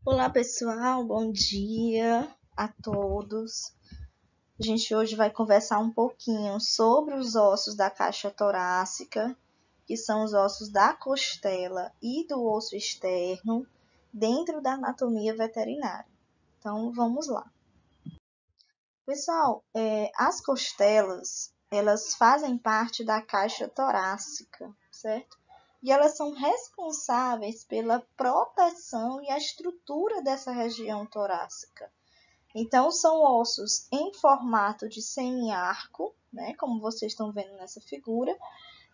Olá pessoal, bom dia a todos. A gente hoje vai conversar um pouquinho sobre os ossos da caixa torácica, que são os ossos da costela e do osso externo, dentro da anatomia veterinária. Então vamos lá. Pessoal, as costelas, elas fazem parte da caixa torácica, certo? E elas são responsáveis pela proteção e a estrutura dessa região torácica. Então, são ossos em formato de semiarco, né, como vocês estão vendo nessa figura,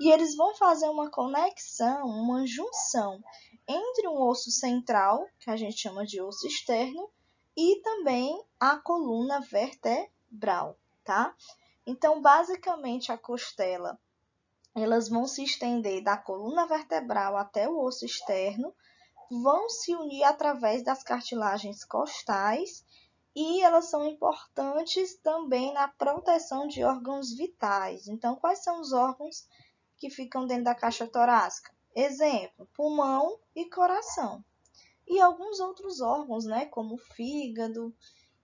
e eles vão fazer uma conexão, uma junção entre um osso central, que a gente chama de osso externo, e também a coluna vertebral, tá? Então, basicamente, a costela, elas vão se estender da coluna vertebral até o osso externo, vão se unir através das cartilagens costais e elas são importantes também na proteção de órgãos vitais. Então, quais são os órgãos que ficam dentro da caixa torácica? Exemplo, pulmão e coração. E alguns outros órgãos, né, como o fígado,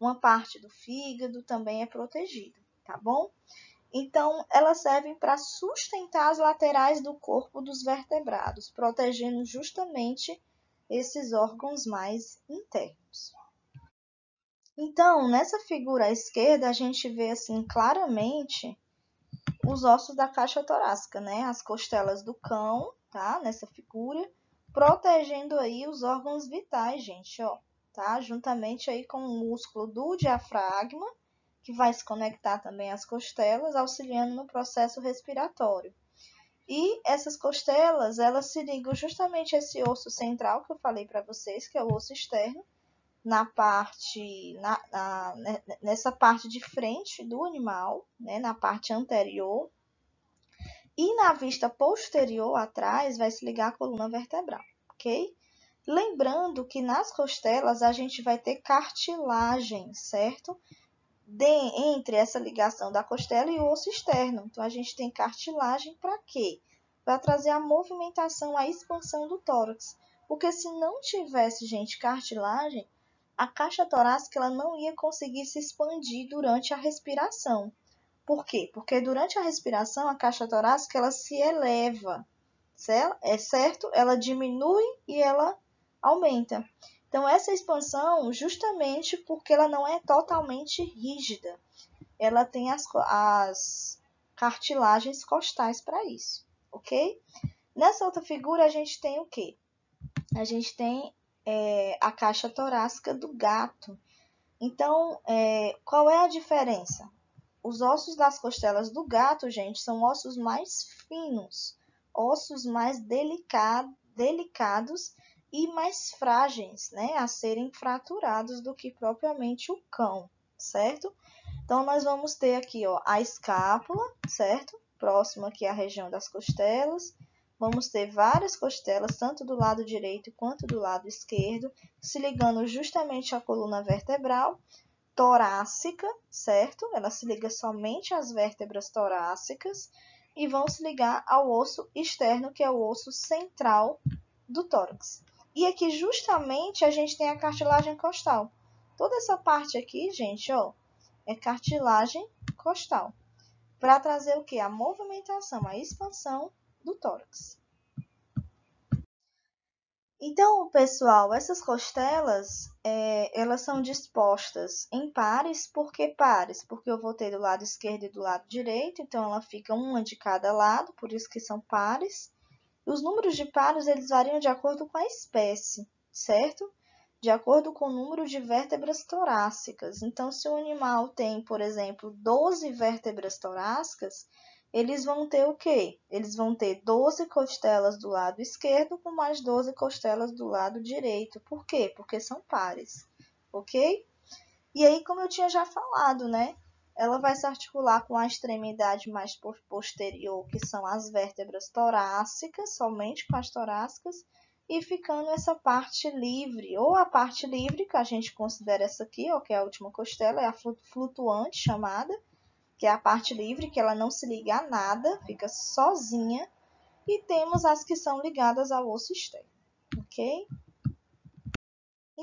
uma parte do fígado também é protegida, tá bom? Então, elas servem para sustentar as laterais do corpo dos vertebrados, protegendo justamente esses órgãos mais internos. Então, nessa figura à esquerda, a gente vê assim claramente os ossos da caixa torácica, né? As costelas do cão, tá? Nessa figura, protegendo aí os órgãos vitais, gente, ó, tá? Juntamente aí com o músculo do diafragma, que vai se conectar também às costelas, auxiliando no processo respiratório. E essas costelas, elas se ligam justamente a esse osso central que eu falei para vocês, que é o osso externo, nessa parte de frente do animal, né, na parte anterior, e na vista posterior atrás vai se ligar a coluna vertebral, ok? Lembrando que nas costelas a gente vai ter cartilagem, certo? Entre essa ligação da costela e o osso externo. Então a gente tem cartilagem para quê? Para trazer a movimentação, a expansão do tórax. Porque se não tivesse, gente, cartilagem, a caixa torácica ela não ia conseguir se expandir durante a respiração. Por quê? Porque durante a respiração a caixa torácica ela se eleva, certo? Ela diminui e ela aumenta. Então essa expansão, justamente porque ela não é totalmente rígida, ela tem as cartilagens costais para isso, ok? Nessa outra figura a gente tem o quê? A gente tem a caixa torácica do gato. Então, qual é a diferença? Os ossos das costelas do gato, gente, são ossos mais finos, ossos mais delicados e mais frágeis, né, a serem fraturados do que propriamente o cão, certo? Então, nós vamos ter aqui, ó, a escápula, certo? Próximo aqui à região das costelas. Vamos ter várias costelas, tanto do lado direito quanto do lado esquerdo, se ligando justamente à coluna vertebral torácica, certo? Ela se liga somente às vértebras torácicas e vão se ligar ao osso externo, que é o osso central do tórax. E aqui justamente a gente tem a cartilagem costal. Toda essa parte aqui, gente, ó, é cartilagem costal. Para trazer o que? A movimentação, a expansão do tórax. Então, pessoal, essas costelas, elas são dispostas em pares. Por que pares? Porque eu vou ter do lado esquerdo e do lado direito, então ela fica uma de cada lado, por isso que são pares. E os números de pares, eles variam de acordo com a espécie, certo? De acordo com o número de vértebras torácicas. Então, se o animal tem, por exemplo, 12 vértebras torácicas, eles vão ter o quê? Eles vão ter 12 costelas do lado esquerdo com mais 12 costelas do lado direito. Por quê? Porque são pares, ok? E aí, como eu tinha já falado, né? Ela vai se articular com a extremidade mais posterior, que são as vértebras torácicas, somente com as torácicas, e ficando essa parte livre, ou a parte livre, que a gente considera essa aqui, ó, que é a última costela, é a flutuante chamada, que é a parte livre, que ela não se liga a nada, fica sozinha, e temos as que são ligadas ao osso externo, ok?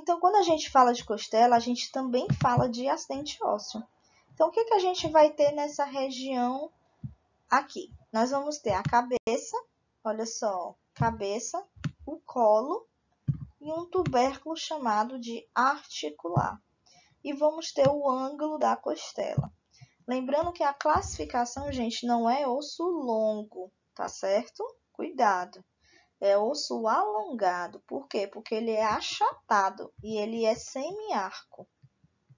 Então, quando a gente fala de costela, a gente também fala de acidente ósseo. Então, o que que a gente vai ter nessa região aqui? Nós vamos ter a cabeça, olha só, cabeça, o colo e um tubérculo chamado de articular. E vamos ter o ângulo da costela. Lembrando que a classificação, gente, não é osso longo, tá certo? Cuidado. É osso alongado. Por quê? Porque ele é achatado e ele é semiarco,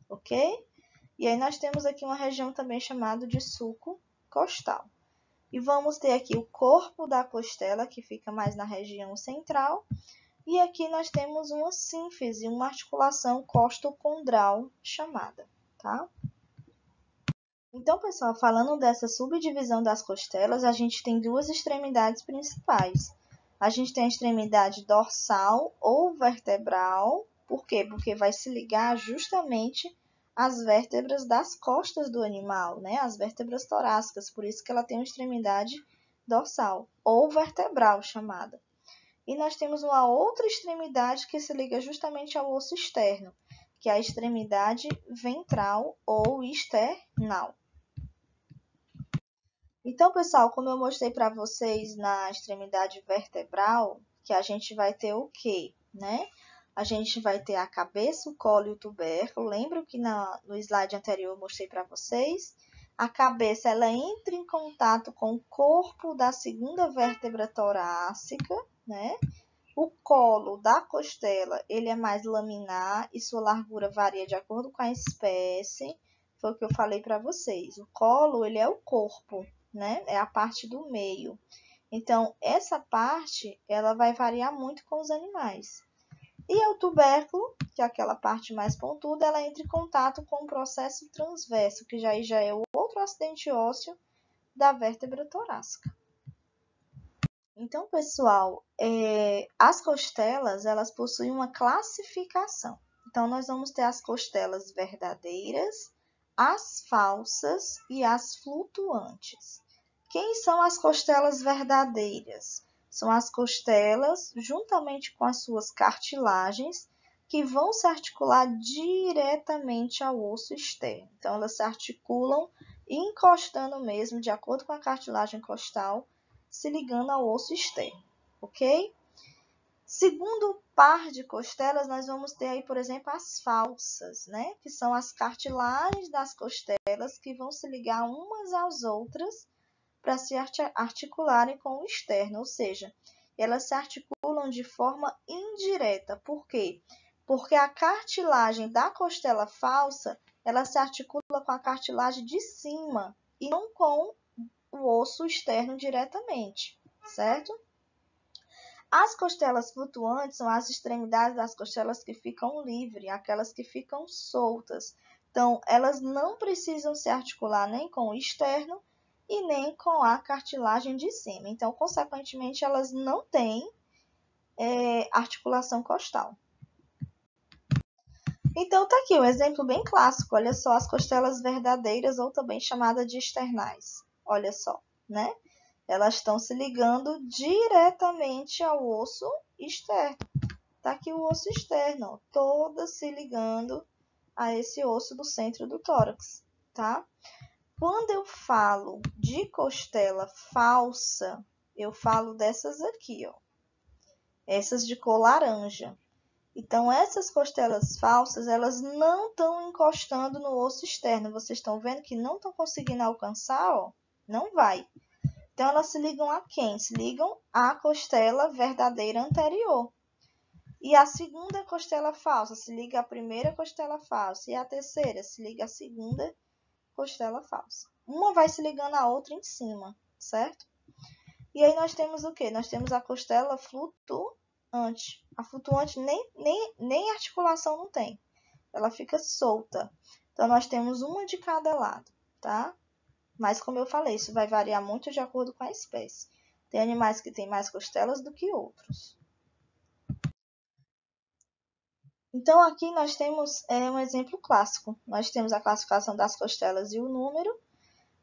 ok? E aí nós temos aqui uma região também chamada de sulco costal. E vamos ter aqui o corpo da costela, que fica mais na região central. E aqui nós temos uma sínfise, uma articulação costocondral chamada, tá? Então, pessoal, falando dessa subdivisão das costelas, a gente tem duas extremidades principais. A gente tem a extremidade dorsal ou vertebral. Por quê? Porque vai se ligar justamente às vértebras das costas do animal, né? As vértebras torácicas, por isso que ela tem uma extremidade dorsal ou vertebral chamada. E nós temos uma outra extremidade que se liga justamente ao osso externo, que é a extremidade ventral ou external. Então, pessoal, como eu mostrei para vocês na extremidade vertebral, que a gente vai ter o quê, né? A gente vai ter a cabeça, o colo e o tubérculo. Lembra que no slide anterior eu mostrei para vocês? A cabeça, ela entra em contato com o corpo da segunda vértebra torácica, né? O colo da costela, ele é mais laminar e sua largura varia de acordo com a espécie. Foi o que eu falei para vocês. O colo, ele é o corpo, né? É a parte do meio. Então, essa parte, ela vai variar muito com os animais. E o tubérculo, que é aquela parte mais pontuda, ela entra em contato com o processo transverso, que já é o outro acidente ósseo da vértebra torácica. Então, pessoal, as costelas, elas possuem uma classificação. Então, nós vamos ter as costelas verdadeiras, as falsas e as flutuantes. Quem são as costelas verdadeiras? São as costelas, juntamente com as suas cartilagens, que vão se articular diretamente ao osso externo. Então, elas se articulam encostando mesmo, de acordo com a cartilagem costal, se ligando ao osso externo, ok? Segundo par de costelas, nós vamos ter aí, por exemplo, as falsas, né? Que são as cartilagens das costelas que vão se ligar umas às outras para se articularem com o externo, ou seja, elas se articulam de forma indireta. Por quê? Porque a cartilagem da costela falsa, ela se articula com a cartilagem de cima e não com o osso externo diretamente, certo? As costelas flutuantes são as extremidades das costelas que ficam livres, aquelas que ficam soltas. Então, elas não precisam se articular nem com o externo e nem com a cartilagem de cima. Então, consequentemente, elas não têm articulação costal. Então, tá aqui um exemplo bem clássico. Olha só, as costelas verdadeiras, ou também chamadas de externais. Olha só, né? Elas estão se ligando diretamente ao osso externo. Tá aqui o osso externo, ó, todas se ligando a esse osso do centro do tórax, tá? Quando eu falo de costela falsa, eu falo dessas aqui, ó. Essas de cor laranja. Então, essas costelas falsas, elas não estão encostando no osso externo. Vocês estão vendo que não estão conseguindo alcançar, ó? Não vai. Então, elas se ligam a quem? Se ligam à costela verdadeira anterior. E a segunda costela falsa se liga à primeira costela falsa. E a terceira se liga à segunda costela falsa. Uma vai se ligando à outra em cima, certo? E aí nós temos o quê? Nós temos a costela flutuante. A flutuante nem articulação não tem. Ela fica solta. Então, nós temos uma de cada lado, tá? Mas, como eu falei, isso vai variar muito de acordo com a espécie. Tem animais que têm mais costelas do que outros. Então, aqui nós temos um exemplo clássico. Nós temos a classificação das costelas e o número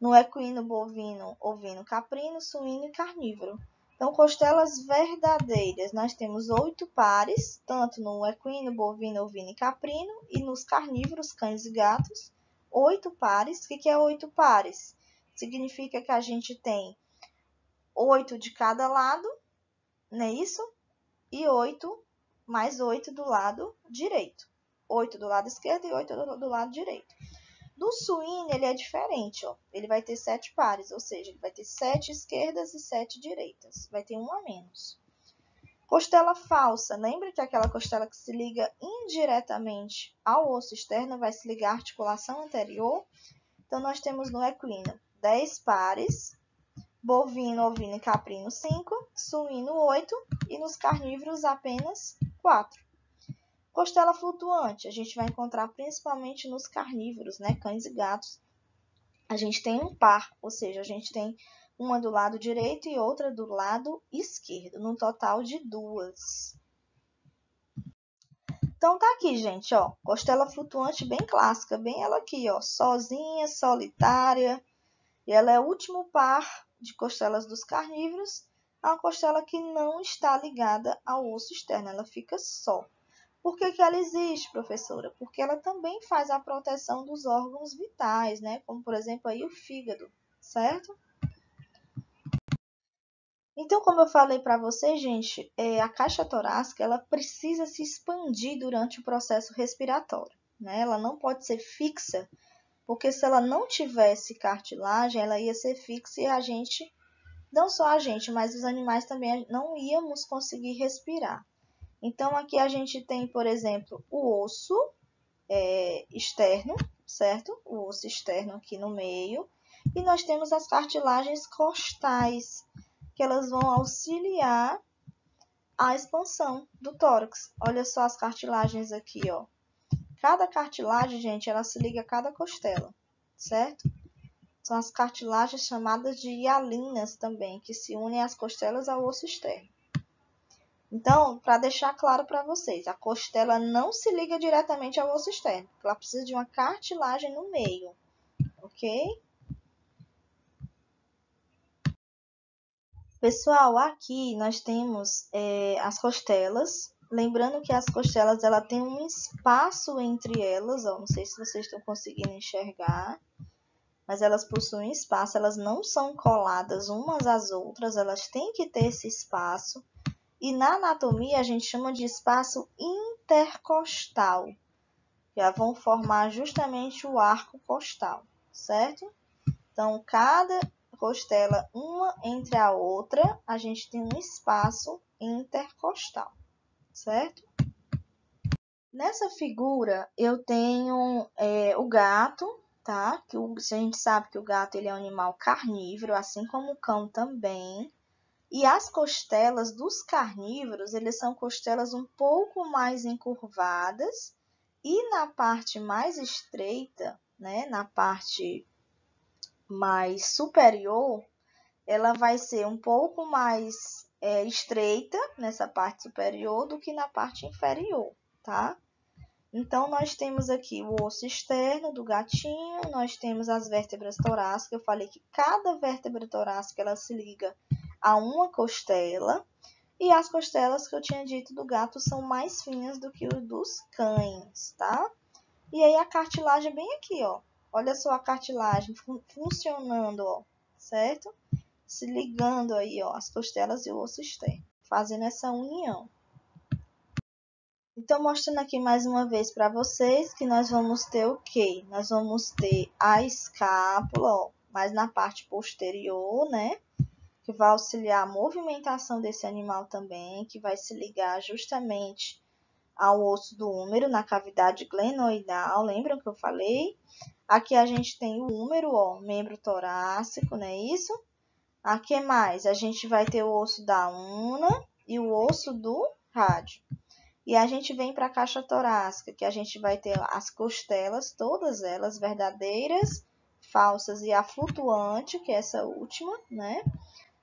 no equino, bovino, ovino, caprino, suíno e carnívoro. Então, costelas verdadeiras, nós temos 8 pares, tanto no equino, bovino, ovino e caprino, e nos carnívoros, cães e gatos, 8 pares. O que é 8 pares? Significa que a gente tem 8 de cada lado, não é isso? E 8 mais 8 do lado direito. 8 do lado esquerdo e 8 do lado direito. Do suíno, ele é diferente, ó. Ele vai ter 7 pares, ou seja, ele vai ter 7 esquerdas e 7 direitas. Vai ter um a menos. Costela falsa. Lembra que aquela costela que se liga indiretamente ao osso externo vai se ligar à articulação anterior? Então, nós temos no equino 10 pares, bovino, ovino e caprino 5, suíno 8 e nos carnívoros apenas 4. Costela flutuante, a gente vai encontrar principalmente nos carnívoros, né, cães e gatos. A gente tem um par, ou seja, a gente tem uma do lado direito e outra do lado esquerdo, num total de 2. Então tá aqui, gente, ó, costela flutuante bem clássica, bem ela aqui, ó, sozinha, solitária. E ela é o último par de costelas dos carnívoros, é uma costela que não está ligada ao osso externo, ela fica só. Por que ela existe, professora? Porque ela também faz a proteção dos órgãos vitais, né? Como, por exemplo, aí o fígado, certo? Então, como eu falei para vocês, gente, a caixa torácica, ela precisa se expandir durante o processo respiratório, né? Ela não pode ser fixa, porque se ela não tivesse cartilagem, ela ia ser fixa e a gente, não só a gente, mas os animais também não íamos conseguir respirar. Então, aqui a gente tem, por exemplo, o osso externo, certo? O osso externo aqui no meio. E nós temos as cartilagens costais, que elas vão auxiliar a expansão do tórax. Olha só as cartilagens aqui, ó. Cada cartilagem, gente, ela se liga a cada costela, certo? São as cartilagens chamadas de hialinas também, que se unem às costelas ao osso externo. Então, para deixar claro para vocês, a costela não se liga diretamente ao osso externo, porque ela precisa de uma cartilagem no meio, ok? Pessoal, aqui nós temos as costelas. Lembrando que as costelas ela tem um espaço entre elas, ó, não sei se vocês estão conseguindo enxergar, mas elas possuem espaço, elas não são coladas umas às outras, elas têm que ter esse espaço. E na anatomia a gente chama de espaço intercostal, que vão formar justamente o arco costal, certo? Então, cada costela, uma entre a outra, a gente tem um espaço intercostal, certo? Nessa figura, eu tenho o gato, tá? Que a gente sabe que o gato ele é um animal carnívoro, assim como o cão também. E as costelas dos carnívoros, eles são costelas um pouco mais encurvadas e na parte mais estreita, né, na parte mais superior, ela vai ser um pouco mais estreita nessa parte superior do que na parte inferior, tá? Então, nós temos aqui o osso externo do gatinho, nós temos as vértebras torácicas. Eu falei que cada vértebra torácica ela se liga a uma costela. E as costelas que eu tinha dito do gato são mais finas do que os dos cães, tá? E aí a cartilagem bem aqui, ó. Olha só a cartilagem funcionando, ó, certo? Se ligando aí, ó, as costelas e o osso externo, fazendo essa união. Então, mostrando aqui mais uma vez para vocês que nós vamos ter o quê? Nós vamos ter a escápula, ó, mas na parte posterior, né? Que vai auxiliar a movimentação desse animal também, que vai se ligar justamente ao osso do húmero, na cavidade glenoidal, lembram que eu falei? Aqui a gente tem o húmero, ó, membro torácico, não é isso? Aqui mais, a gente vai ter o osso da una e o osso do rádio. E a gente vem para a caixa torácica, que a gente vai ter as costelas, todas elas verdadeiras, falsas e a flutuante, que é essa última, né?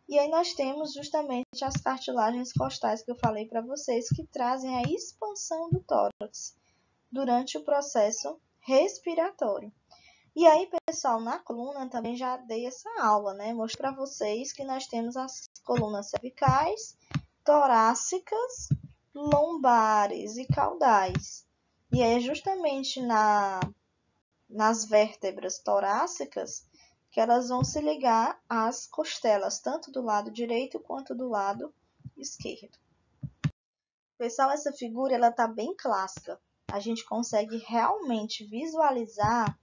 E aí nós temos justamente as cartilagens costais que eu falei para vocês, que trazem a expansão do tórax durante o processo respiratório. E aí, pessoal, na coluna também já dei essa aula, né? Mostro para vocês que nós temos as colunas cervicais, torácicas, lombares e caudais. E é justamente nas vértebras torácicas que elas vão se ligar às costelas, tanto do lado direito quanto do lado esquerdo. Pessoal, essa figura ela tá bem clássica. A gente consegue realmente visualizar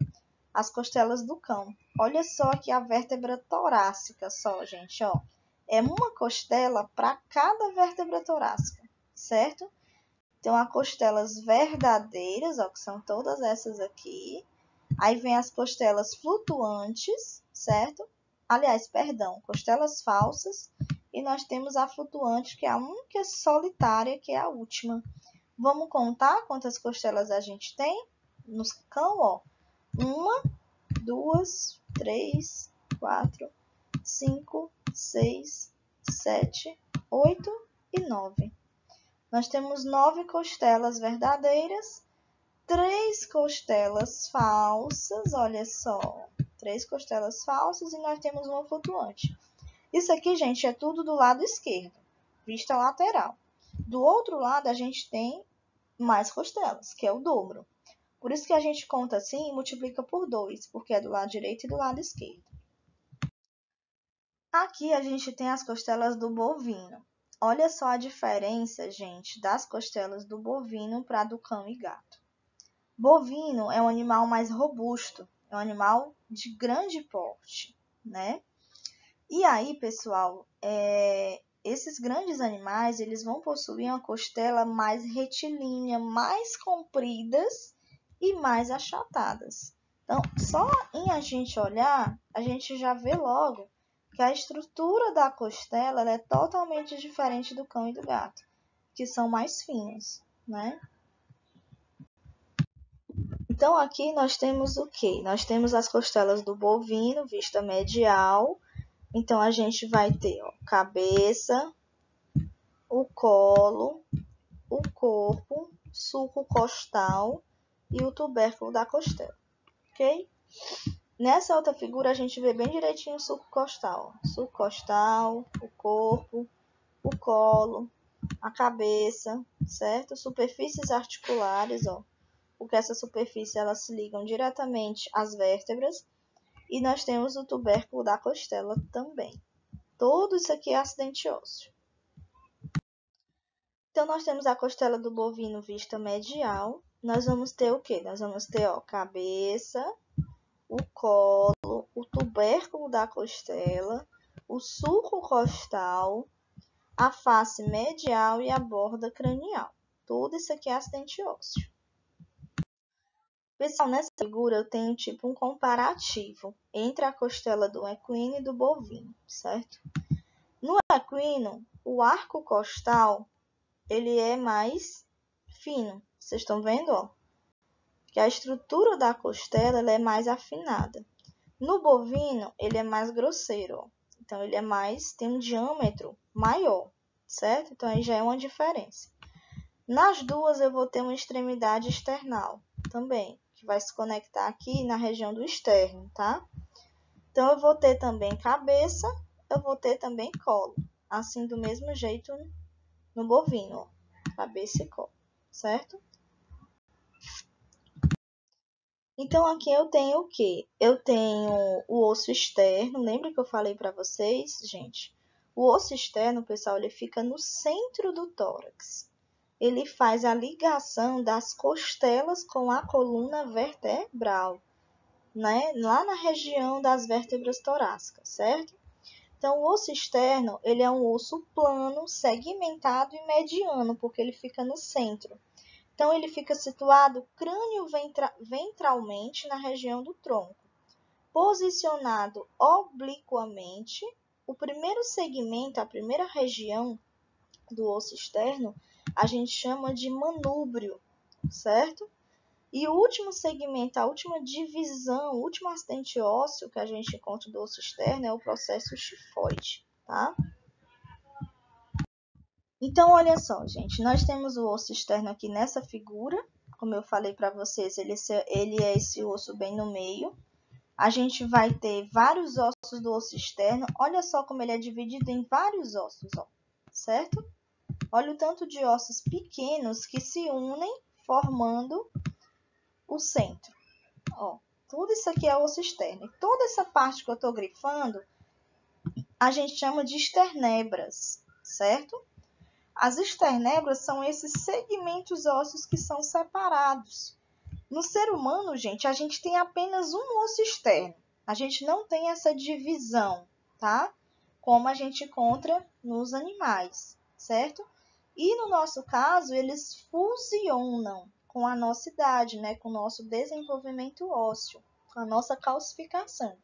as costelas do cão. Olha só aqui a vértebra torácica só, gente, ó. É uma costela para cada vértebra torácica, certo? Então, há costelas verdadeiras, ó, que são todas essas aqui. Aí vem as costelas flutuantes, certo? Aliás, perdão, costelas falsas. E nós temos a flutuante, que é a única solitária, que é a última. Vamos contar quantas costelas a gente tem no cão, ó. 1, 2, 3, 4, 5, 6, 7, 8 e 9. Nós temos 9 costelas verdadeiras, 3 costelas falsas, olha só, 3 costelas falsas e nós temos uma flutuante. Isso aqui, gente, é tudo do lado esquerdo, vista lateral. Do outro lado, a gente tem mais costelas, que é o dobro. Por isso que a gente conta assim e multiplica por 2, porque é do lado direito e do lado esquerdo. Aqui a gente tem as costelas do bovino. Olha só a diferença, gente, das costelas do bovino para a do cão e gato. Bovino é um animal mais robusto, é um animal de grande porte, né? E aí, pessoal, esses grandes animais, eles vão possuir uma costela mais retilínea, mais compridas e mais achatadas. Então, só em a gente olhar, a gente já vê logo que a estrutura da costela é totalmente diferente do cão e do gato, que são mais finos, né? Então, aqui nós temos o quê? Nós temos as costelas do bovino, vista medial. Então, a gente vai ter, ó, cabeça, o colo, o corpo, sulco costal e o tubérculo da costela, ok? Nessa outra figura, a gente vê bem direitinho o sulco costal. Sulco costal, o corpo, o colo, a cabeça, certo? Superfícies articulares, ó. Porque essas superfícies elas se ligam diretamente às vértebras. E nós temos o tubérculo da costela também. Tudo isso aqui é acidente ósseo. Então, nós temos a costela do bovino vista medial. Nós vamos ter o quê? Nós vamos ter, ó, cabeça, o colo, o tubérculo da costela, o sulco costal, a face medial e a borda cranial. Tudo isso aqui é acidente ósseo. Pessoal, nessa figura eu tenho tipo um comparativo entre a costela do equino e do bovino, certo? No equino, o arco costal ele é mais fino. Vocês estão vendo, ó? Que a estrutura da costela ela é mais afinada. No bovino, ele é mais grosseiro, ó. Então ele tem um diâmetro maior, certo? Então aí já é uma diferença. Nas duas eu vou ter uma extremidade external também, que vai se conectar aqui na região do externo, tá? Então eu vou ter também cabeça, eu vou ter também colo, assim do mesmo jeito no bovino, ó. Cabeça e colo, certo? Então, aqui eu tenho o quê? Eu tenho o osso externo. Lembra que eu falei para vocês, gente? O osso externo, pessoal, ele fica no centro do tórax. Ele faz a ligação das costelas com a coluna vertebral, né? Lá na região das vértebras torácicas, certo? Então, o osso externo, ele é um osso plano, segmentado e mediano, porque ele fica no centro. Então, ele fica situado crânio-ventralmente na região do tronco. Posicionado obliquamente, o primeiro segmento, a primeira região do osso externo, a gente chama de manúbrio, certo? E o último segmento, a última divisão, o último acidente ósseo que a gente encontra do osso externo é o processo xifoide, tá? Então, olha só, gente, nós temos o osso externo aqui nessa figura. Como eu falei para vocês, ele é esse osso bem no meio. a gente vai ter vários ossos do osso externo. Olha só como ele é dividido em vários ossos, ó, certo? Olha o tanto de ossos pequenos que se unem formando o centro. Ó, tudo isso aqui é osso externo. E toda essa parte que eu estou grifando, a gente chama de esternebras, certo? As esternebras são esses segmentos ósseos que são separados. No ser humano, gente, a gente tem apenas um osso externo. A gente não tem essa divisão, tá? Como a gente encontra nos animais, certo? E no nosso caso, eles fusionam com a nossa idade, né? Com o nosso desenvolvimento ósseo, com a nossa calcificação.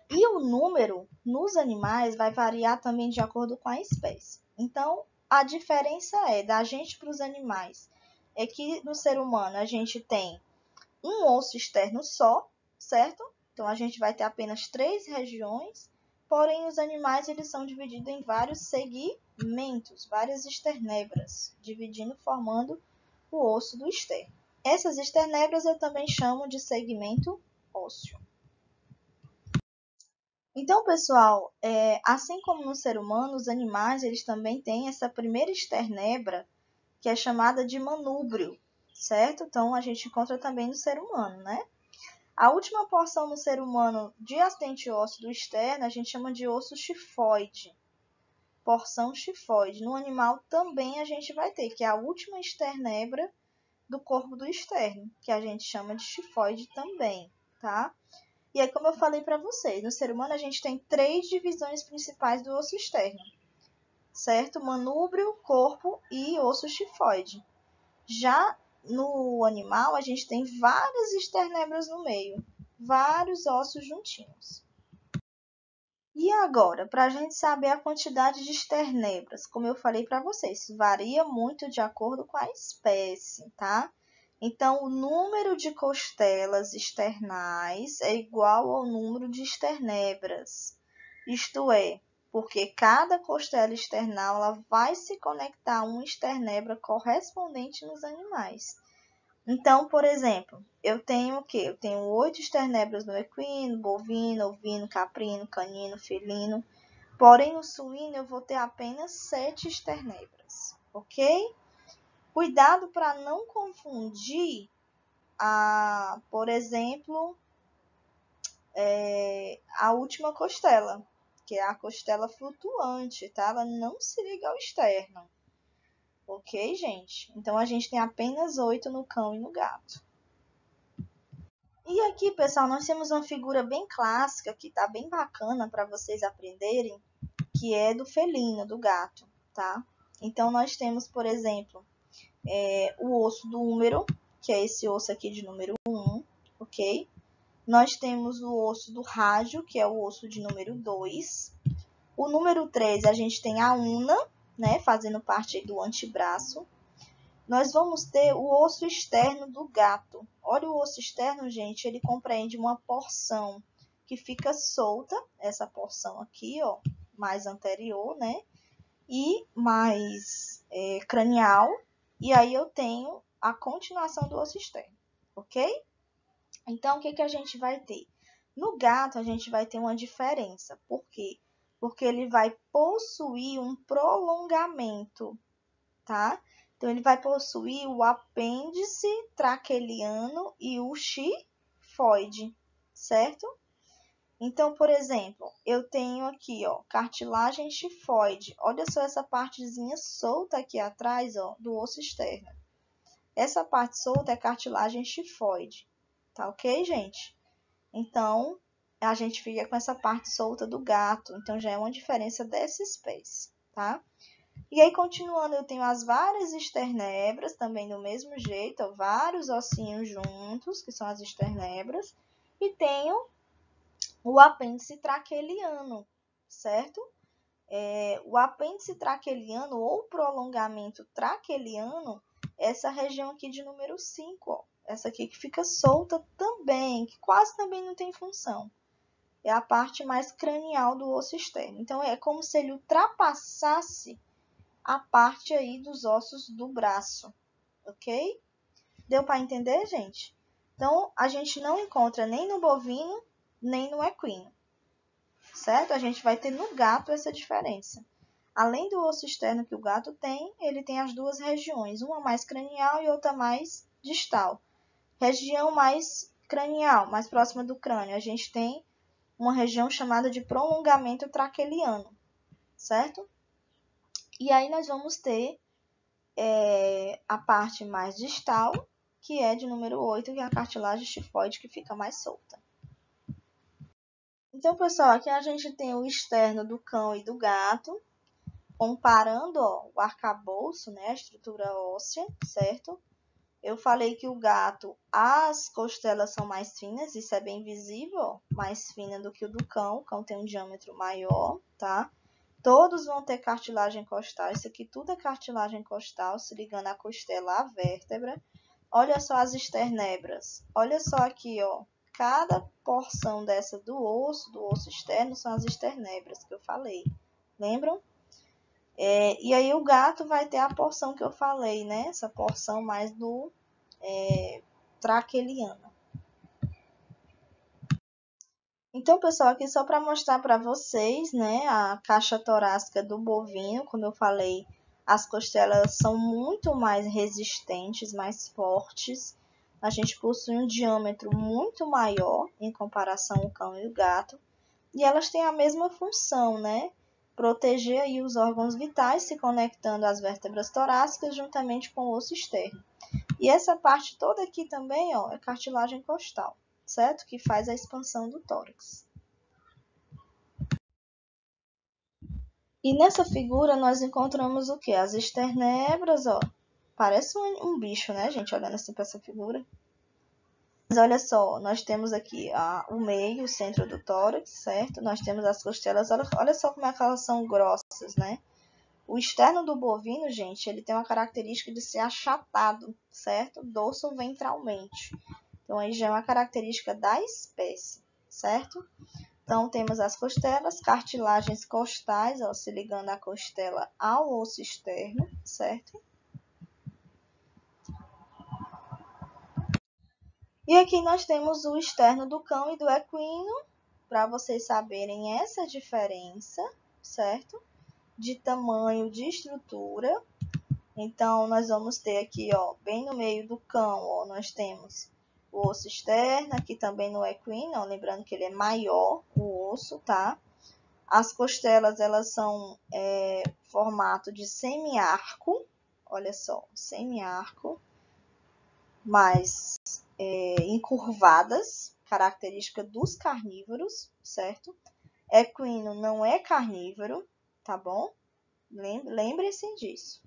E o número nos animais vai variar também de acordo com a espécie. Então, a diferença da gente para os animais é que no ser humano a gente tem um osso externo só, certo? Então, a gente vai ter apenas 3 regiões, porém os animais eles são divididos em vários segmentos, várias esternebras, dividindo, formando o osso do externo. Essas esternebras eu também chamo de segmento ósseo. Então, pessoal, assim como no ser humano, os animais eles também têm essa primeira esternebra, que é chamada de manúbrio, certo? Então, a gente encontra também no ser humano, né? A última porção no ser humano de assistente ósseo do externo, a gente chama de osso chifoide, porção chifoide. No animal também a gente vai ter, que é a última esternebra do corpo do externo, que a gente chama de chifoide também, tá? E aí, como eu falei para vocês, no ser humano a gente tem 3 divisões principais do osso externo, certo? Manúbrio, corpo e osso chifoide. Já no animal, a gente tem várias esternebras no meio, vários ossos juntinhos. E agora, para a gente saber a quantidade de esternebras, como eu falei para vocês, varia muito de acordo com a espécie, tá? Então, o número de costelas externais é igual ao número de esternebras. Isto é, porque cada costela external ela vai se conectar a uma esternebra correspondente nos animais. Então, por exemplo, eu tenho o quê? Eu tenho 8 esternebras no equino, bovino, ovino, caprino, canino, felino. Porém, no suíno eu vou ter apenas 7 esternebras, ok? Cuidado para não confundir por exemplo, a última costela, que é a costela flutuante, tá? Ela não se liga ao externo, ok, gente? Então, a gente tem apenas 8 no cão e no gato. E aqui, pessoal, nós temos uma figura bem clássica, que tá bem bacana para vocês aprenderem, que é do felino, do gato, tá? Então, nós temos, por exemplo, o osso do húmero, que é esse osso aqui de número 1, ok? Nós temos o osso do rádio, que é o osso de número 2. O número 3, a gente tem a una, né, fazendo parte aí do antebraço. Nós vamos ter o osso externo do gato. Olha o osso externo, gente, ele compreende uma porção que fica solta, essa porção aqui, ó, mais anterior, né, e mais cranial. E aí eu tenho a continuação do osso externo, ok? Então, o que a gente vai ter? No gato, a gente vai ter uma diferença. Por quê? Porque ele vai possuir um prolongamento, tá? Então, ele vai possuir o apêndice traquealiano e o xifoide, certo? Então, por exemplo, eu tenho aqui, ó, cartilagem xifoide. Olha só essa partezinha solta aqui atrás, ó, do osso externo. Essa parte solta é cartilagem xifoide. Tá ok, gente? Então, a gente fica com essa parte solta do gato. Então, já é uma diferença dessa espécie, tá? E aí, continuando, eu tenho as várias esternebras, também do mesmo jeito, ó, vários ossinhos juntos, que são as esternebras. E tenho o apêndice traquealiano, certo? O apêndice traquealiano ou prolongamento traquealiano, essa região aqui de número 5, ó. Essa aqui que fica solta também, que quase também não tem função. É a parte mais cranial do osso externo. Então, é como se ele ultrapassasse a parte aí dos ossos do braço, ok? Deu para entender, gente? Então, a gente não encontra nem no bovino, nem no equino, certo? A gente vai ter no gato essa diferença. Além do osso externo que o gato tem, ele tem as duas regiões, uma mais cranial e outra mais distal. Região mais cranial, mais próxima do crânio, a gente tem uma região chamada de prolongamento traquealiano, certo? E aí nós vamos ter a parte mais distal, que é de número 8, que é a cartilagem xifoide, que fica mais solta. Então, pessoal, aqui a gente tem o externo do cão e do gato, comparando o arcabouço, né, a estrutura óssea, certo? Eu falei que o gato, as costelas são mais finas, isso é bem visível, ó, mais fina do que o do cão. O cão tem um diâmetro maior, tá? Todos vão ter cartilagem costal. Isso aqui tudo é cartilagem costal, se ligando a costela à vértebra. Olha só as esternebras. Olha só aqui, ó. Cada porção dessa do osso externo, são as esternebras que eu falei. Lembram? E aí o gato vai ter a porção que eu falei, né? Essa porção mais do traquealiano. Então, pessoal, aqui só para mostrar para vocês, né, a caixa torácica do bovino, como eu falei, as costelas são muito mais resistentes, mais fortes. A gente possui um diâmetro muito maior em comparação ao cão e o gato. E elas têm a mesma função, né? Proteger aí os órgãos vitais, se conectando às vértebras torácicas juntamente com o osso externo. E essa parte toda aqui também, ó, é cartilagem costal, certo? Que faz a expansão do tórax. E nessa figura nós encontramos o que? As esternebras, ó. Parece um bicho, né, gente? Olhando assim para essa figura. Mas olha só, nós temos aqui o meio, o centro do tórax, certo? Nós temos as costelas. Olha só como é que elas são grossas, né? O externo do bovino, gente, ele tem uma característica de ser achatado, certo? Dorso ventralmente. Então, aí já é uma característica da espécie, certo? Então, temos as costelas, cartilagens costais, ó, se ligando a costela ao osso externo, certo? E aqui nós temos o externo do cão e do equino, para vocês saberem essa diferença, certo? De tamanho, de estrutura. Então, nós vamos ter aqui, ó, bem no meio do cão, ó, nós temos o osso externo, aqui também no equino, ó, lembrando que ele é maior, o osso, tá? As costelas, elas são formato de semiarco, olha só, semiarco, mas encurvadas, característica dos carnívoros, certo? Equino não é carnívoro, tá bom? Lembre-se disso.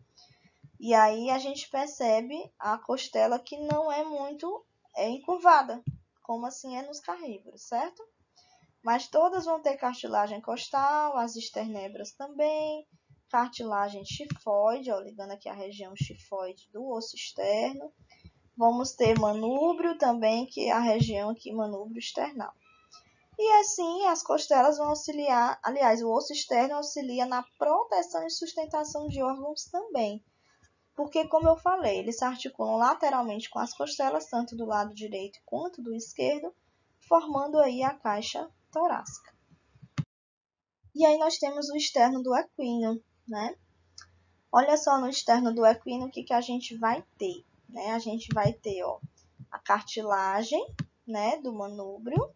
E aí a gente percebe a costela que não é muito encurvada, como assim é nos carnívoros, certo? Mas todas vão ter cartilagem costal, as esternebras também, cartilagem xifoide, ó, ligando aqui a região xifoide do osso externo. Vamos ter manúbrio também, que é a região aqui, manúbrio external. E assim, as costelas vão auxiliar, aliás, o osso externo auxilia na proteção e sustentação de órgãos também. Porque, como eu falei, eles se articulam lateralmente com as costelas, tanto do lado direito quanto do esquerdo, formando aí a caixa torácica. E aí nós temos o externo do equino, né? Olha só no externo do equino o que a gente vai ter, né? A gente vai ter, ó, a cartilagem, né, do manúbrio.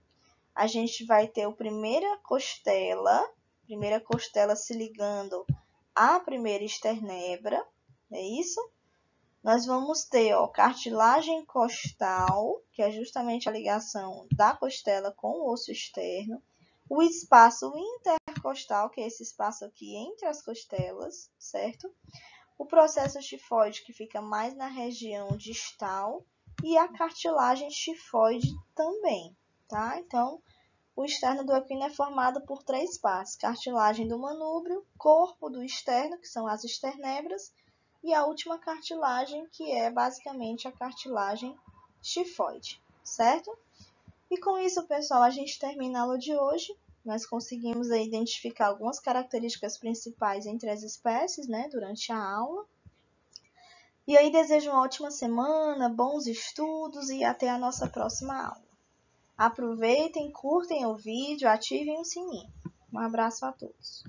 A gente vai ter a primeira costela se ligando à primeira esternebra, é isso? Nós vamos ter, ó, cartilagem costal, que é justamente a ligação da costela com o osso externo. O espaço intercostal, que é esse espaço aqui entre as costelas, certo? O processo xifoide, que fica mais na região distal. E a cartilagem xifoide também, tá? Então, o externo do equino é formado por três partes: cartilagem do manúbrio, corpo do externo, que são as esternebras, e a última cartilagem, que é basicamente a cartilagem xifoide, certo? E com isso, pessoal, a gente termina a aula de hoje. Nós conseguimos aí identificar algumas características principais entre as espécies, né, durante a aula. E aí desejo uma ótima semana, bons estudos e até a nossa próxima aula. Aproveitem, curtem o vídeo, ativem o sininho. Um abraço a todos.